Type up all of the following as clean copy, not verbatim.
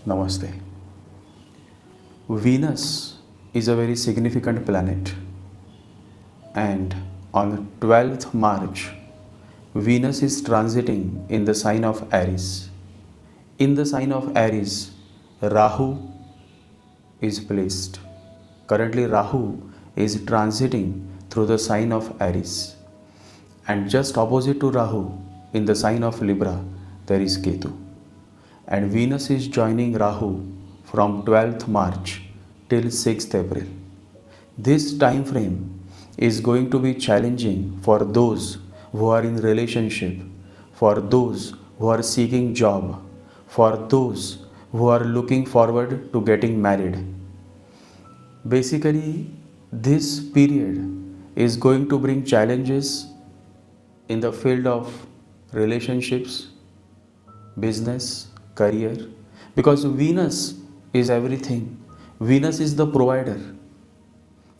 Namaste. Venus is a very significant planet, and on 12th March, Venus is transiting in the sign of Aries. In the sign of Aries, Rahu is placed. Currently, Rahu is transiting through the sign of Aries, and just opposite to Rahu, in the sign of Libra, there is Ketu. And Venus is joining Rahu from 12th March till 6th April. This time frame is going to be challenging for those who are in relationship, for those who are seeking job, for those who are looking forward to getting married. Basically, this period is going to bring challenges in the field of relationships, business, career, because Venus is everything. Venus is the provider.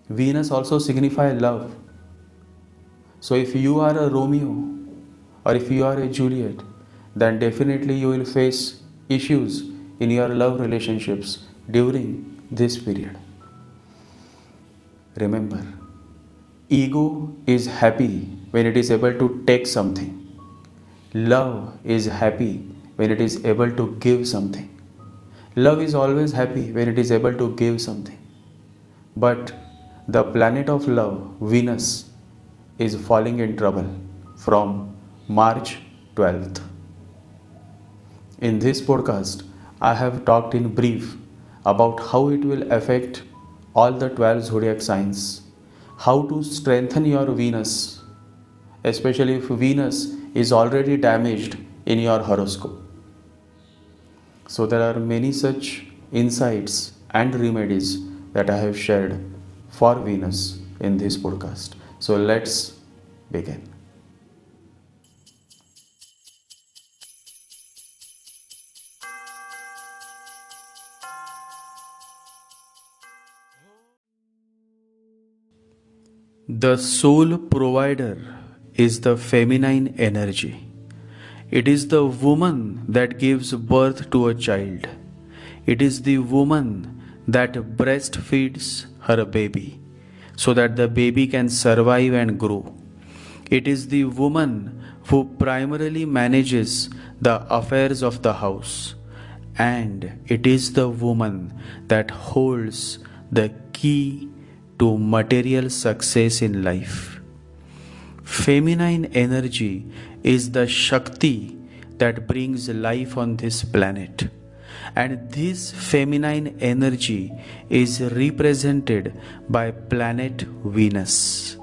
Venus also signifies love. So if you are a Romeo or if you are a Juliet, then definitely you will face issues in your love relationships during this period. Remember, ego is happy when it is able to take something. Love is happy when it is able to give something. Love is always happy when it is able to give something. But the planet of love, Venus, is falling in trouble from March 12th. In this podcast, I have talked in brief about how it will affect all the 12 zodiac signs, how to strengthen your Venus, especially if Venus is already damaged in your horoscope. So there are many such insights and remedies that I have shared for Venus in this podcast. So let's begin. The soul provider is the feminine energy. It is the woman that gives birth to a child. It is the woman that breastfeeds her baby so that the baby can survive and grow. It is the woman who primarily manages the affairs of the house. And it is the woman that holds the key to material success in life. Feminine energy is the Shakti that brings life on this planet. And this feminine energy is represented by planet Venus.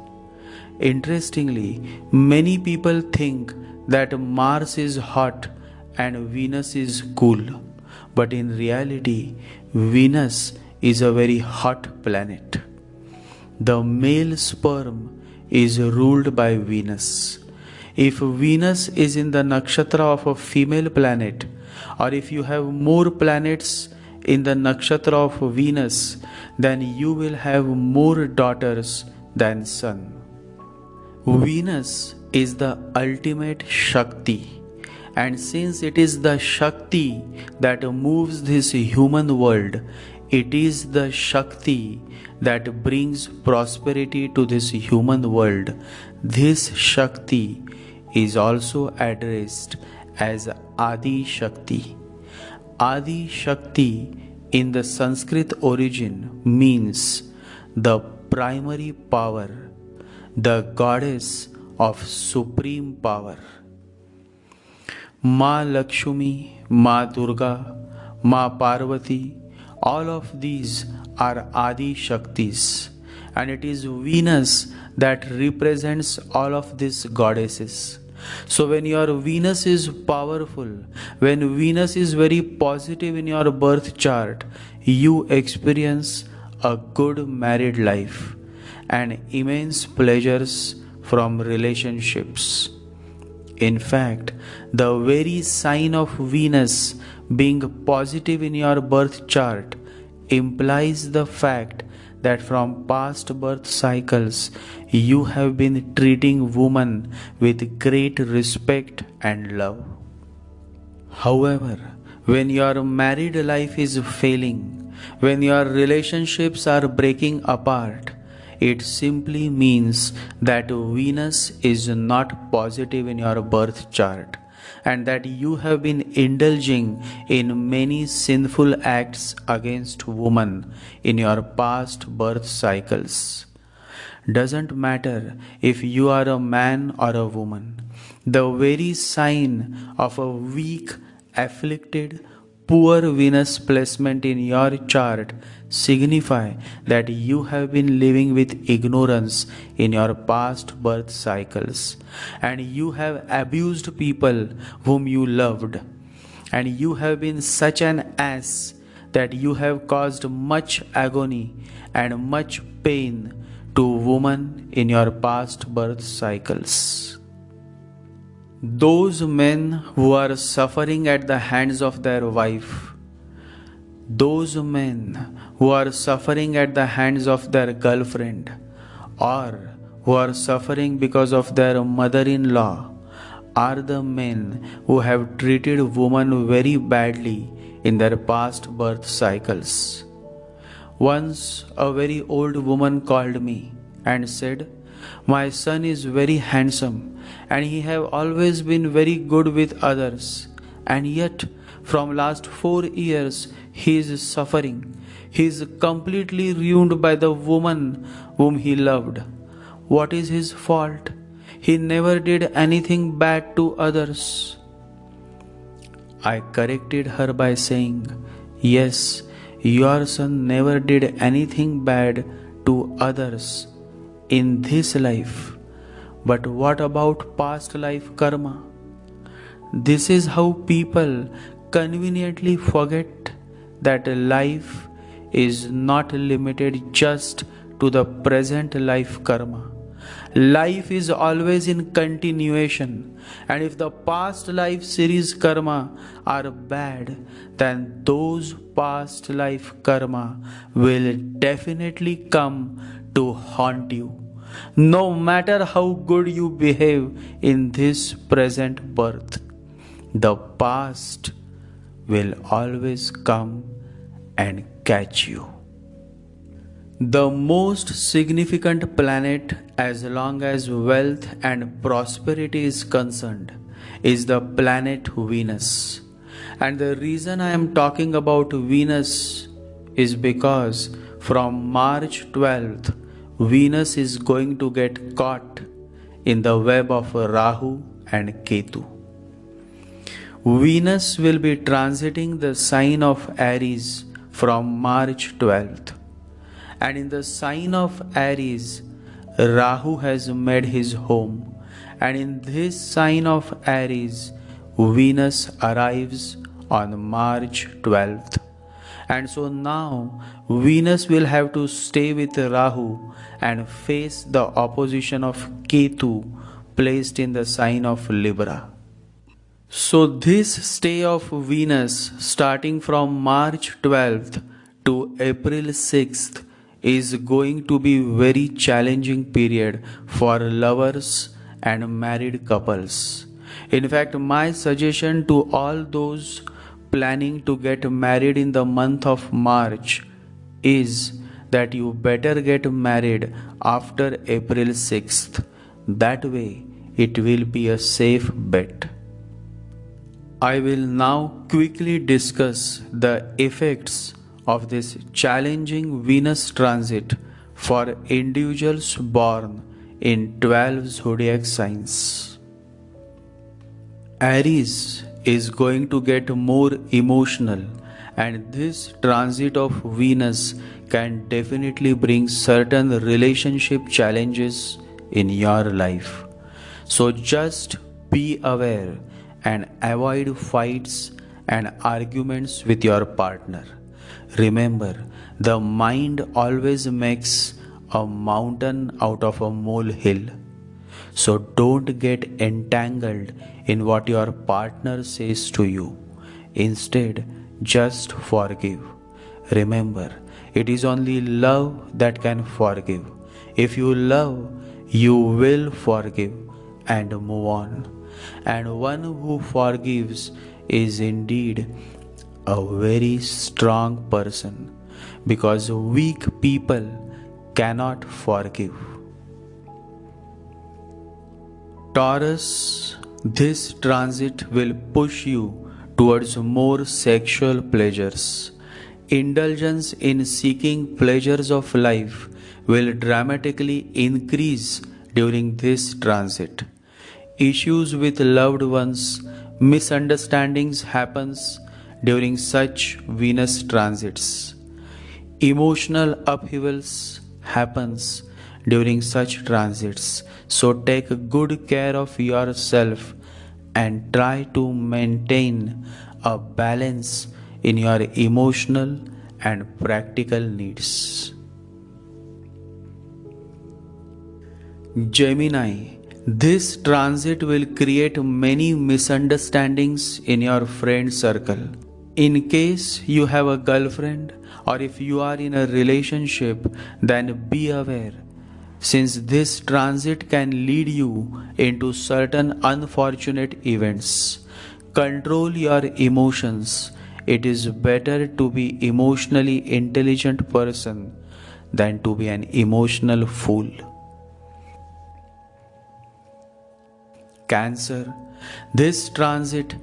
Interestingly, many people think that Mars is hot and Venus is cool. But in reality, Venus is a very hot planet. The male sperm is ruled by Venus. If Venus is in the nakshatra of a female planet, or if you have more planets in the nakshatra of Venus, then you will have more daughters than son. Venus is the ultimate Shakti, and since it is the Shakti that moves this human world, it is the Shakti that brings prosperity to this human world. This Shakti is also addressed as Adi Shakti. Adi Shakti in the Sanskrit origin means the primary power, the goddess of supreme power. Ma Lakshmi, Ma Durga, Ma Parvati, all of these are Adi Shaktis, and it is Venus that represents all of these goddesses. So when your Venus is powerful, when Venus is very positive in your birth chart, you experience a good married life and immense pleasures from relationships. In fact, the very sign of Venus being positive in your birth chart implies the fact that from past birth cycles you have been treating women with great respect and love. However, when your married life is failing, when your relationships are breaking apart, it simply means that Venus is not positive in your birth chart and that you have been indulging in many sinful acts against women in your past birth cycles. Doesn't matter if you are a man or a woman, the very sign of a weak, afflicted, poor Venus placement in your chart signify that you have been living with ignorance in your past birth cycles and you have abused people whom you loved, and you have been such an ass that you have caused much agony and much pain to women in your past birth cycles. Those men who are suffering at the hands of their wife, those men who are suffering at the hands of their girlfriend, or who are suffering because of their mother-in-law, are the men who have treated women very badly in their past birth cycles. Once a very old woman called me and said, "My son is very handsome and he have always been very good with others, and yet from last 4 years he is suffering. He is completely ruined by the woman whom he loved. What is his fault? He never did anything bad to others." I corrected her by saying, "Yes, your son never did anything bad to others in this life, but what about past life karma?" This is how people conveniently forget that life is not limited just to the present life karma. Life is always in continuation, and if the past life series karma are bad, then those past life karma will definitely come to haunt you. No matter how good you behave in this present birth, the past will always come and catch you. The most significant planet as long as wealth and prosperity is concerned is the planet Venus. And the reason I am talking about Venus is because from March 12th, Venus is going to get caught in the web of Rahu and Ketu. Venus will be transiting the sign of Aries from March 12th. And in the sign of Aries, Rahu has made his home. And in this sign of Aries, Venus arrives on March 12th. And so now Venus will have to stay with Rahu and face the opposition of Ketu placed in the sign of Libra. So this stay of Venus starting from March 12th to April 6th is going to be very challenging period for lovers and married couples. In fact, my suggestion to all those planning to get married in the month of March is that you better get married after April 6th. That way it will be a safe bet. I will now quickly discuss the effects of this challenging Venus transit for individuals born in 12 zodiac signs. Aries is going to get more emotional, and this transit of Venus can definitely bring certain relationship challenges in your life. So just be aware and avoid fights and arguments with your partner. Remember, the mind always makes a mountain out of a molehill. So don't get entangled in what your partner says to you. Instead, just forgive. Remember, it is only love that can forgive. If you love, you will forgive and move on. And one who forgives is indeed a very strong person, because weak people cannot forgive. Taurus, this transit will push you towards more sexual pleasures. Indulgence in seeking pleasures of life will dramatically increase during this transit. Issues with loved ones, misunderstandings happens during such Venus transits. Emotional upheavals happens during such transits. So take good care of yourself and try to maintain a balance in your emotional and practical needs. Gemini, this transit will create many misunderstandings in your friend circle. In case you have a girlfriend or if you are in a relationship, then be aware, since this transit can lead you into certain unfortunate events. Control your emotions. It is better to be emotionally intelligent person than to be an emotional fool. Cancer, this transit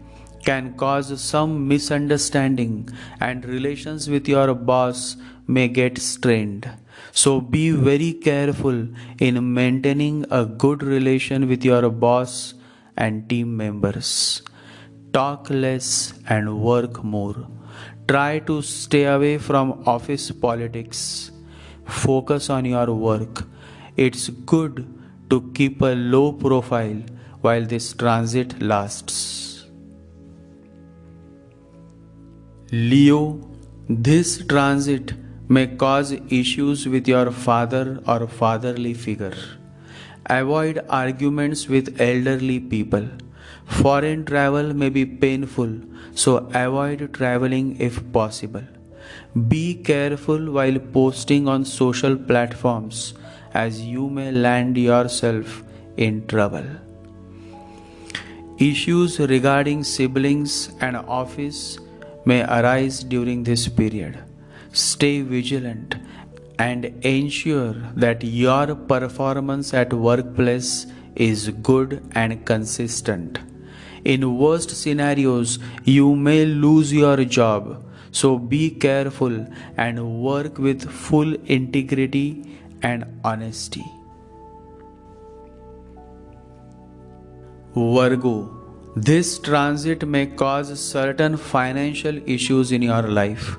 can cause some misunderstanding and relations with your boss may get strained. So be very careful in maintaining a good relation with your boss and team members. Talk less and work more. Try to stay away from office politics. Focus on your work. It's good to keep a low profile while this transit lasts. Leo, this transit may cause issues with your father or fatherly figure. Avoid arguments with elderly people. Foreign travel may be painful, so avoid traveling if possible. Be careful while posting on social platforms, as you may land yourself in trouble. Issues regarding siblings and office may arise during this period. Stay vigilant and ensure that your performance at workplace is good and consistent. In worst scenarios, you may lose your job, so be careful and work with full integrity and honesty. Virgo, this transit may cause certain financial issues in your life.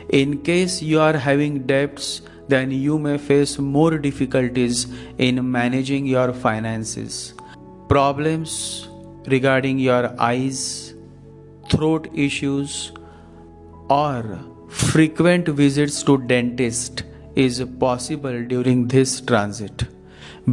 In case you are having debts, then you may face more difficulties in managing your finances. Problems regarding your eyes, throat issues, or frequent visits to dentist is possible during this transit.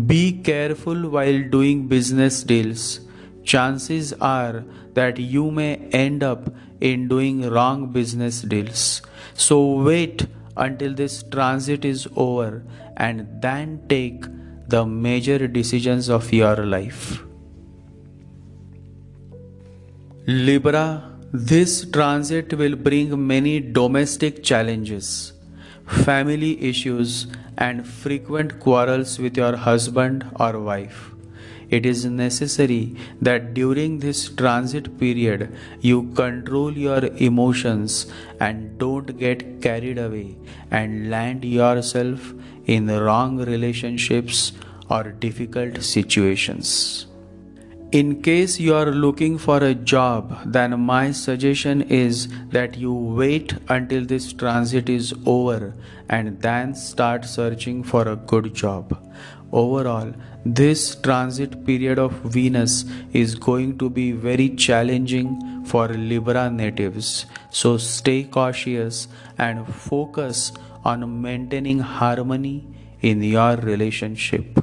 Be careful while doing business deals. Chances are that you may end up in doing wrong business deals. So wait until this transit is over and then take the major decisions of your life. Libra, this transit will bring many domestic challenges, family issues, and frequent quarrels with your husband or wife. It is necessary that during this transit period you control your emotions and don't get carried away and land yourself in wrong relationships or difficult situations. In case you are looking for a job, then my suggestion is that you wait until this transit is over and then start searching for a good job. Overall, this transit period of Venus is going to be very challenging for Libra natives. So stay cautious and focus on maintaining harmony in your relationship.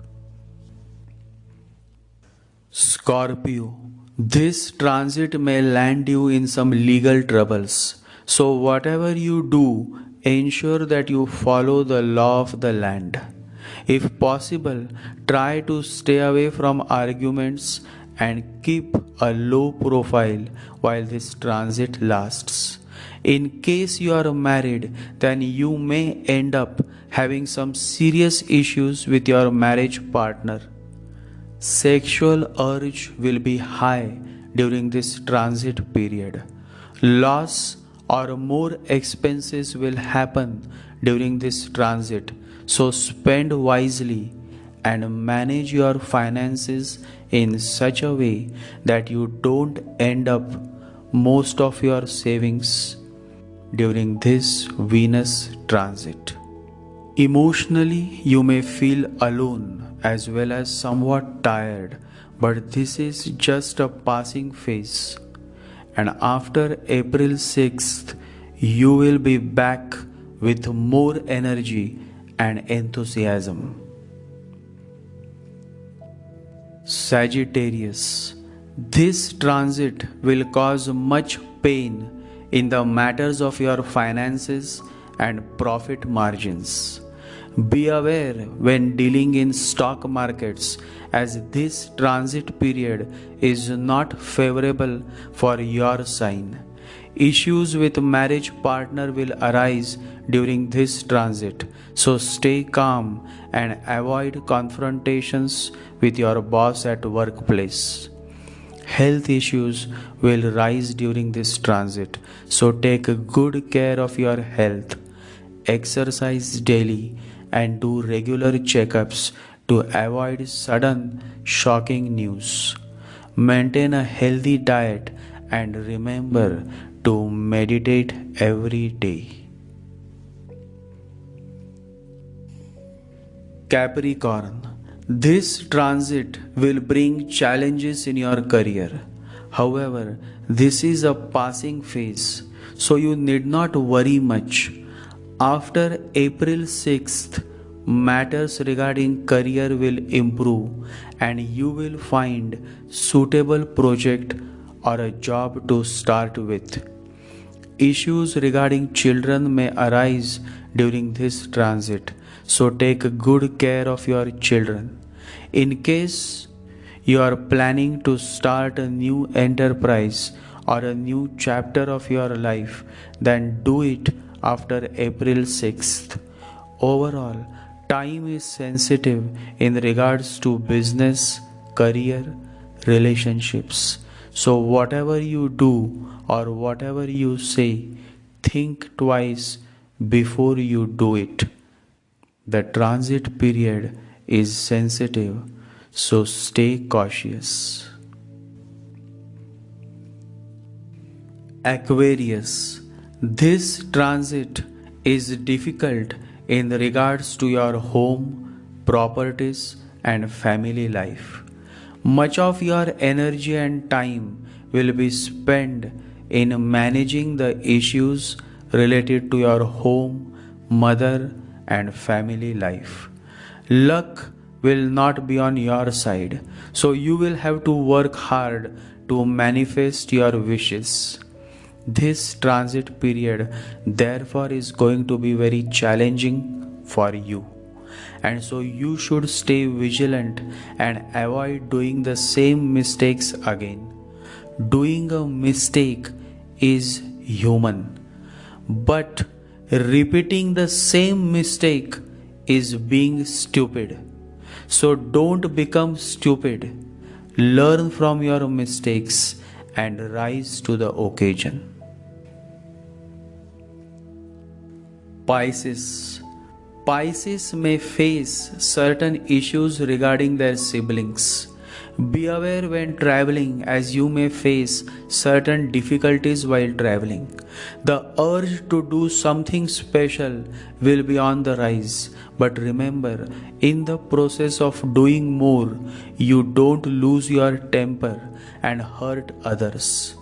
Scorpio, this transit may land you in some legal troubles. So whatever you do, ensure that you follow the law of the land. If possible, try to stay away from arguments and keep a low profile while this transit lasts. In case you are married, then you may end up having some serious issues with your marriage partner. Sexual urge will be high during this transit period. Loss or more expenses will happen during this transit. So spend wisely and manage your finances in such a way that you don't end up most of your savings during this Venus transit. Emotionally, you may feel alone as well as somewhat tired, but this is just a passing phase. And after April 6th, you will be back with more energy and enthusiasm. Sagittarius, this transit will cause much pain in the matters of your finances and profit margins. Be aware when dealing in stock markets, as this transit period is not favorable for your sign. Issues with marriage partner will arise during this transit, so stay calm and avoid confrontations with your boss at workplace. Health issues will rise during this transit, so take good care of your health. Exercise daily and do regular checkups to avoid sudden shocking news. Maintain a healthy diet and remember to meditate every day. Capricorn, this transit will bring challenges in your career. However, this is a passing phase, so you need not worry much. After April 6th, matters regarding career will improve and you will find suitable project or a job to start with. Issues regarding children may arise during this transit, so take good care of your children. In case you are planning to start a new enterprise or a new chapter of your life, then do it after April 6th. Overall, time is sensitive in regards to business, career, relationships. So, whatever you do or whatever you say, think twice before you do it. The transit period is sensitive, so stay cautious. Aquarius, this transit is difficult in regards to your home, properties, and family life. Much of your energy and time will be spent in managing the issues related to your home, mother, and family life. Luck will not be on your side, so you will have to work hard to manifest your wishes. This transit period, therefore, is going to be very challenging for you, and so you should stay vigilant and avoid doing the same mistakes again. Doing a mistake is human, but repeating the same mistake is being stupid. So don't become stupid. Learn from your mistakes and rise to the occasion. Pisces. Pisces may face certain issues regarding their siblings. Be aware when traveling, as you may face certain difficulties while traveling. The urge to do something special will be on the rise, but remember, in the process of doing more, you don't lose your temper and hurt others.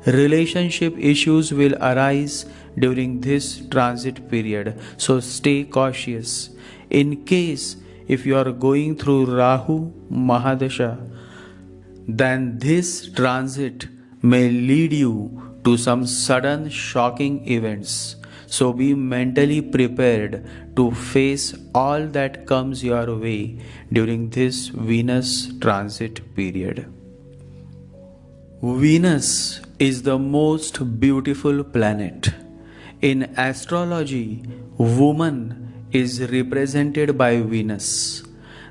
Relationship issues will arise during this transit period, so stay cautious. In case if you are going through Rahu Mahadasha, then this transit may lead you to some sudden shocking events. So be mentally prepared to face all that comes your way during this Venus transit period. Venus is the most beautiful planet. In astrology, woman is represented by Venus.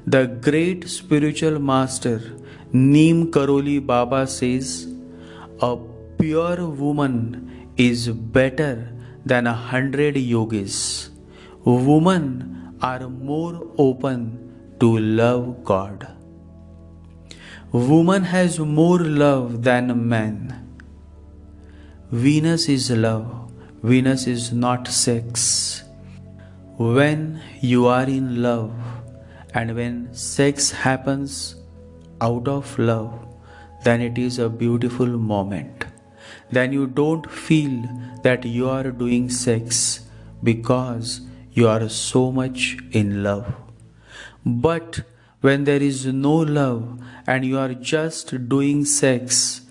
The great spiritual master Neem Karoli Baba says, "A pure woman is better than 100 yogis." Women are more open to love God. Woman has more love than man. Venus is love. Venus is not sex. When you are in love and when sex happens out of love, then it is a beautiful moment. Then you don't feel that you are doing sex because you are so much in love. But when there is no love and you are just doing sex,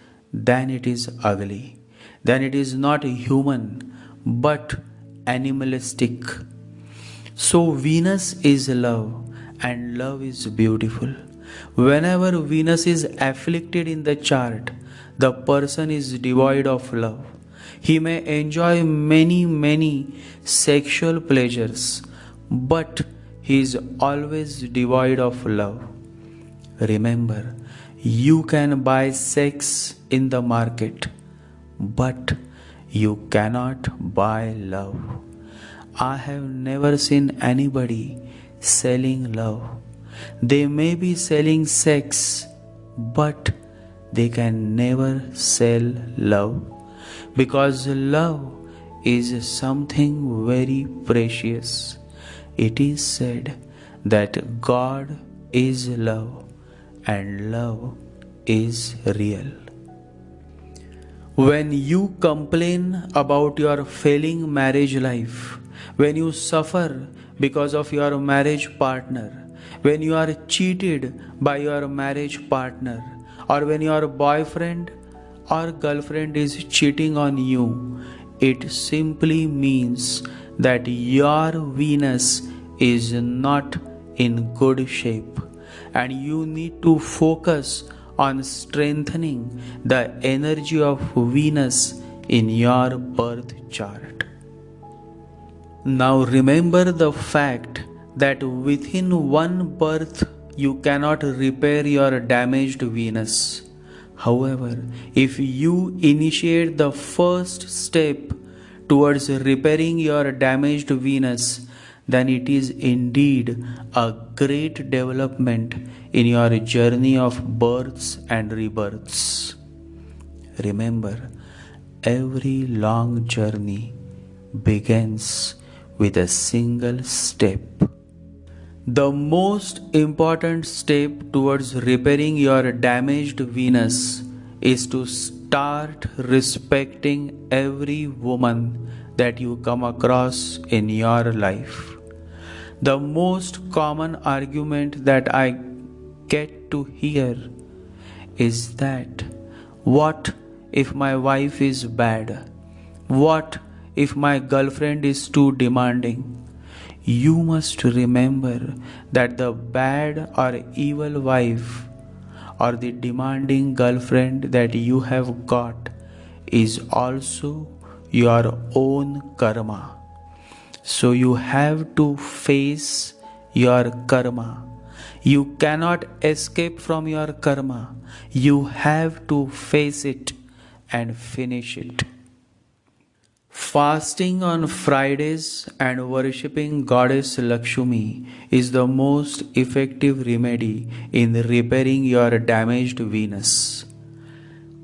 then it is ugly. Then it is not human but animalistic. So Venus is love and love is beautiful. Whenever Venus is afflicted in the chart, the person is devoid of love. He may enjoy many sexual pleasures, but he is always devoid of love. Remember, you can buy sex in the market, but you cannot buy love. I have never seen anybody selling love. They may be selling sex, but they can never sell love, because love is something very precious. It is said that God is love and love is real. When you complain about your failing marriage life, when you suffer because of your marriage partner, when you are cheated by your marriage partner, or when your boyfriend or girlfriend is cheating on you, it simply means that your Venus is not in good shape, and you need to focus on strengthening the energy of Venus in your birth chart. Now remember the fact that within one birth you cannot repair your damaged Venus. However, if you initiate the first step towards repairing your damaged Venus, then it is indeed a great development in your journey of births and rebirths. Remember, every long journey begins with a single step. The most important step towards repairing your damaged Venus is to start respecting every woman that you come across in your life. The most common argument that I get to hear is that, what if my wife is bad? What if my girlfriend is too demanding? You must remember that the bad or evil wife or the demanding girlfriend that you have got is also your own karma. So you have to face your karma. You cannot escape from your karma. You have to face it and finish it. Fasting on Fridays and worshipping Goddess Lakshmi is the most effective remedy in repairing your damaged Venus.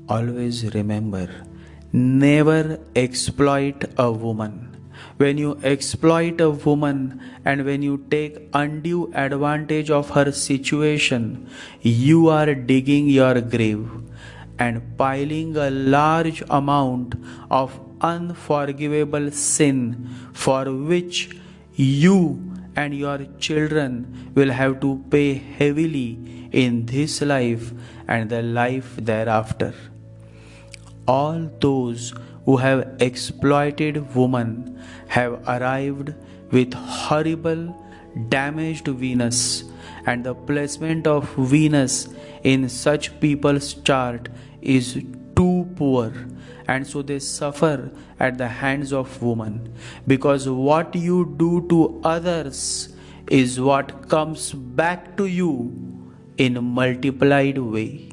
Always remember, never exploit a woman. When you exploit a woman and when you take undue advantage of her situation, you are digging your grave and piling a large amount of unforgivable sin for which you and your children will have to pay heavily in this life and the life thereafter. All those who have exploited women have arrived with horrible damaged Venus, and the placement of Venus in such people's chart is poor, and so they suffer at the hands of women, because what you do to others is what comes back to you in a multiplied way.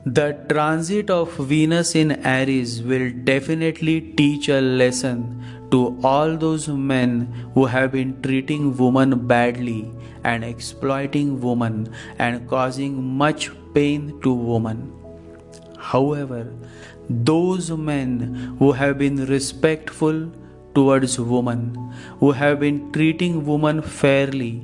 The transit of Venus in Aries will definitely teach a lesson to all those men who have been treating women badly and exploiting women and causing much pain to women. However, those men who have been respectful towards women, who have been treating women fairly,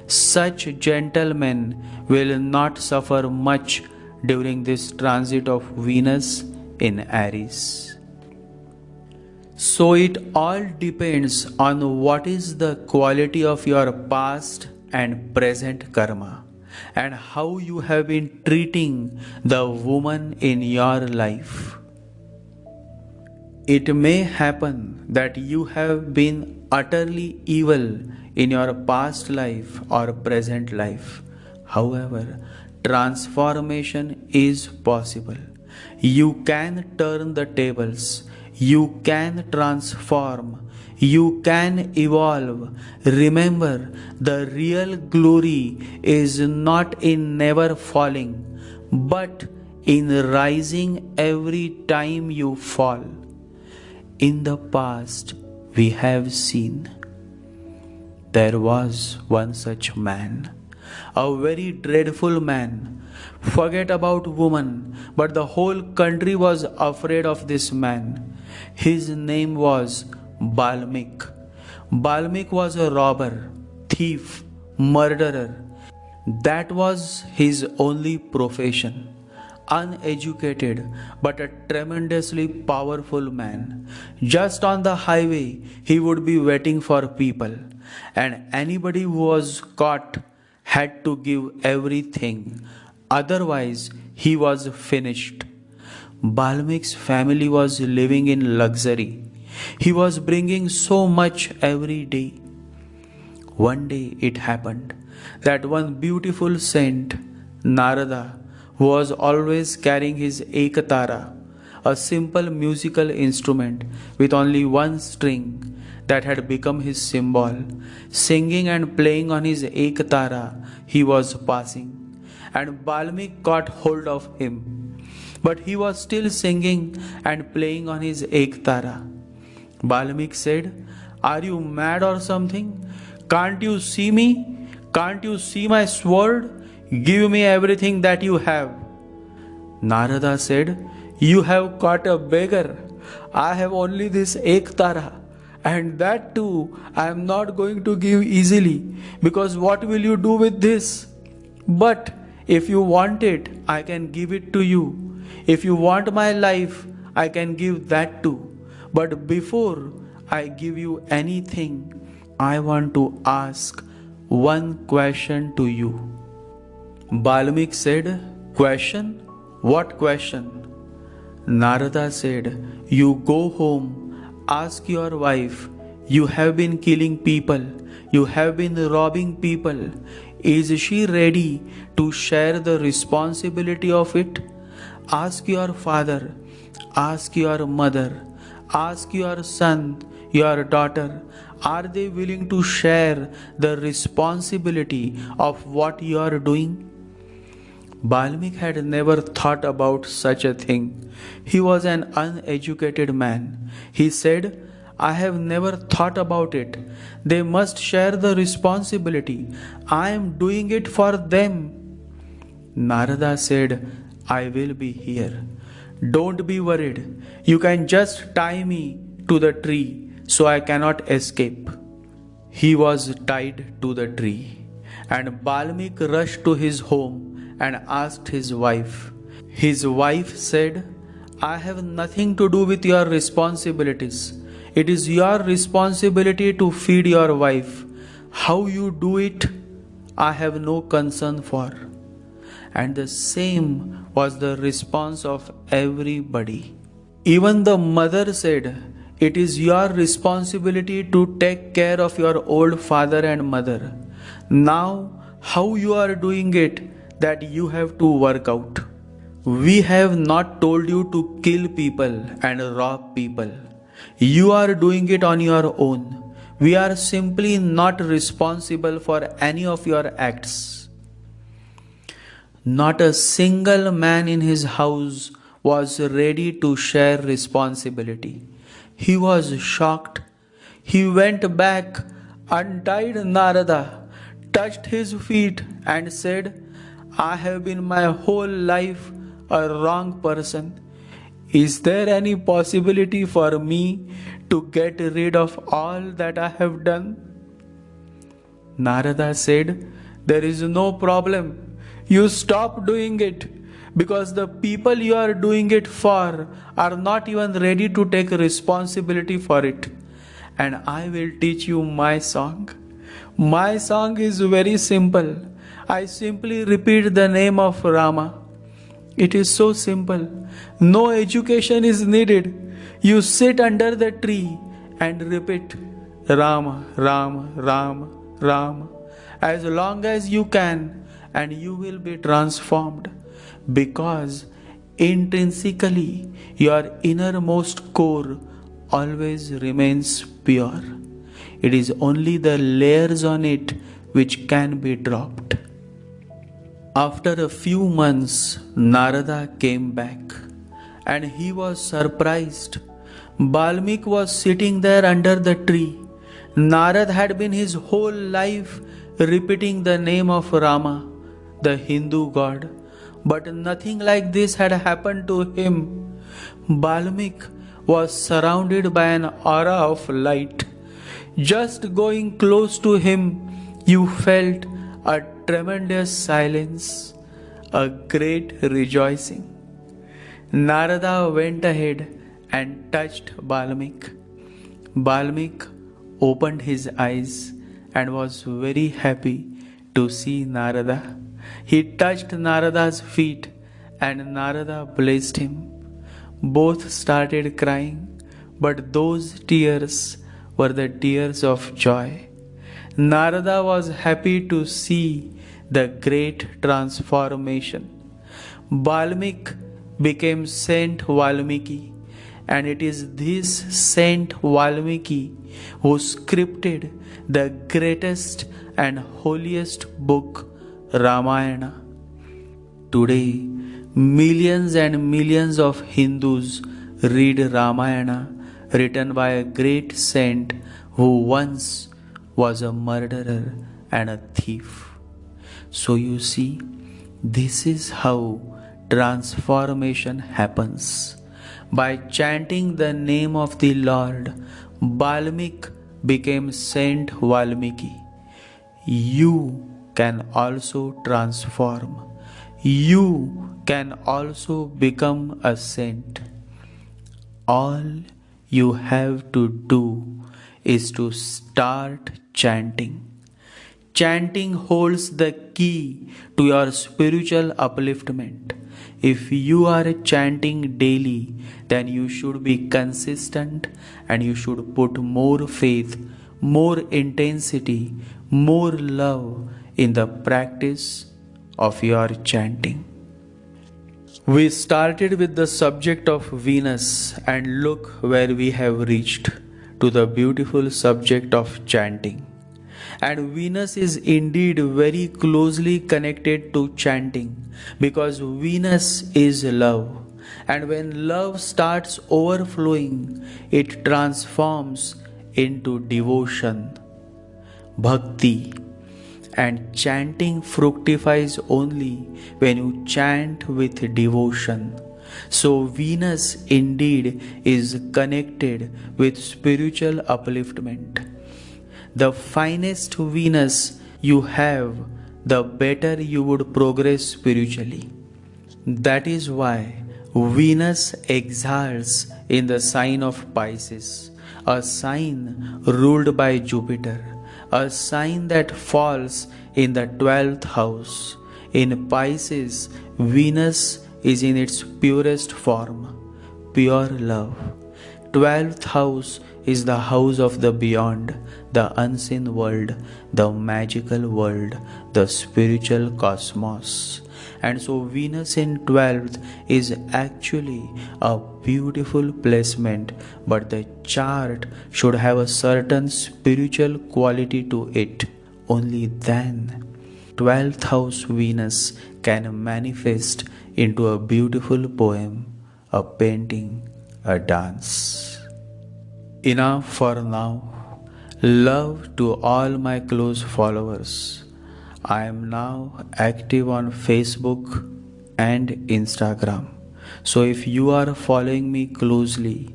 such gentlemen will not suffer much during this transit of Venus in Aries. So it all depends on what is the quality of your past and present karma, and how you have been treating the woman in your life. It may happen that you have been utterly evil in your past life or present life. However, transformation is possible. You can turn the tables. You can transform. You can evolve. Remember, the real glory is not in never falling, but in rising every time you fall. In the past, we have seen there was one such man, a very dreadful man. Forget about woman, but the whole country was afraid of this man. His name was Balmik. Balmik was a robber, thief, murderer. That was his only profession. Uneducated, but a tremendously powerful man. Just on the highway, he would be waiting for people, and anybody who was caught had to give everything. Otherwise, he was finished. Balmik's family was living in luxury. He was bringing so much every day. One day it happened that one beautiful saint, Narada, who was always carrying his ekatara, a simple musical instrument with only one string that had become his symbol, singing and playing on his ekatara, he was passing. And Balmik caught hold of him. But he was still singing and playing on his ekatara. Balmik said, "Are you mad or something? Can't you see me? Can't you see my sword? Give me everything that you have." Narada said, "You have caught a beggar. I have only this ekatara, and that too I am not going to give easily, because what will you do with this? But if you want it, I can give it to you. If you want my life, I can give that too. But before I give you anything, I want to ask one question to you." Balmik said, "Question? What question?" Narada said, "You go home, ask your wife, you have been killing people, you have been robbing people. Is she ready to share the responsibility of it? Ask your father, ask your mother, ask your son, your daughter, are they willing to share the responsibility of what you are doing?" Balmik had never thought about such a thing. He was an uneducated man. He said, "I have never thought about it. They must share the responsibility. I am doing it for them." Narada said, "I will be here. Don't be worried. You can just tie me to the tree so I cannot escape." He was tied to the tree, and Balmik rushed to his home and asked his wife. His wife said, "I have nothing to do with your responsibilities. It is your responsibility to feed your wife. How you do it, I have no concern for." And the same was the response of everybody. Even the mother said, "It is your responsibility to take care of your old father and mother. Now, how you are doing it, that you have to work out." We have not told you to kill people and rob people. You are doing it on your own. We are simply not responsible for any of your acts. Not a single man in his house was ready to share responsibility. He was shocked. He went back, untied Narada, touched his feet, and said, I have been my whole life a wrong person. Is there any possibility for me to get rid of all that I have done? Narada said, there is no problem. You stop doing it because the people you are doing it for are not even ready to take responsibility for it. And I will teach you my song. My song is very simple. I simply repeat the name of Rama. It is so simple. No education is needed. You sit under the tree and repeat Rama, Rama, Rama, Rama as long as you can, and you will be transformed, because intrinsically your innermost core always remains pure. It is only the layers on it which can be dropped. After a few months, Narada came back and he was surprised. Balmik was sitting there under the tree. Narad had been his whole life repeating the name of Rama, the Hindu god, but nothing like this had happened to him. Balmik was surrounded by an aura of light. Just going close to him, you felt a tremendous silence, a great rejoicing. Narada went ahead and touched Balmik. Balmik opened his eyes and was very happy to see Narada. He touched Narada's feet and Narada blessed him. Both started crying, but those tears were the tears of joy. Narada was happy to see the great transformation. Balmik became Saint Valmiki, and it is this Saint Valmiki who scripted the greatest and holiest book, Ramayana. Today, millions and millions of Hindus read Ramayana, written by a great saint who once was a murderer and a thief. So you see, this is how transformation happens. By chanting the name of the Lord, Balmik became Saint Valmiki. You can also transform. You can also become a saint. All you have to do is to start chanting. Chanting holds the key to your spiritual upliftment. If you are chanting daily, then you should be consistent and you should put more faith, more intensity, more love in the practice of your chanting. We started with the subject of Venus, and look where we have reached, to the beautiful subject of chanting. And Venus is indeed very closely connected to chanting, because Venus is love. And when love starts overflowing, it transforms into devotion, bhakti. And chanting fructifies only when you chant with devotion. So Venus indeed is connected with spiritual upliftment. The finest Venus you have, the better you would progress spiritually. That is why Venus exalts in the sign of Pisces, a sign ruled by Jupiter, a sign that falls in the 12th house. In Pisces, Venus is in its purest form, pure love. 12th house is the house of the beyond, the unseen world, the magical world, the spiritual cosmos. And so Venus in 12th is actually a beautiful placement, but the chart should have a certain spiritual quality to it. Only then 12th house Venus can manifest into a beautiful poem, a painting, a dance. Enough for now. Love to all my close followers. I am now active on Facebook and Instagram. So if you are following me closely,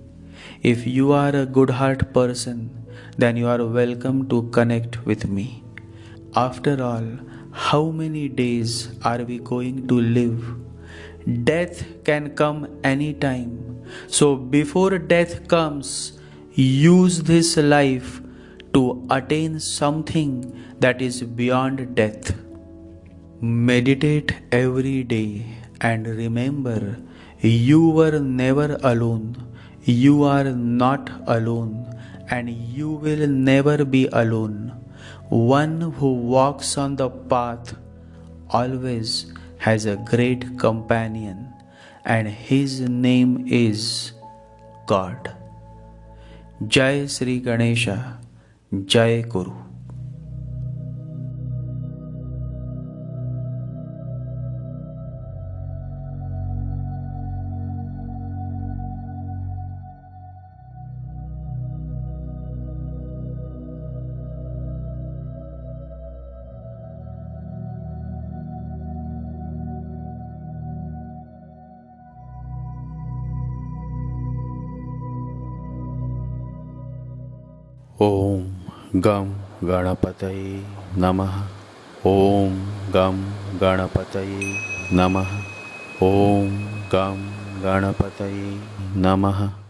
if you are a good heart person, then you are welcome to connect with me. After all, how many days are we going to live? Death can come anytime. So before death comes, use this life to attain something that is beyond death. Meditate every day and remember, you were never alone. You are not alone, and you will never be alone. One who walks on the path always has a great companion, and his name is God. Jai Sri Ganesha, Jai Guru. Om Gam Ganapataye Namaha. Om Gam Ganapataye Namaha. Om Gam Ganapataye Namaha.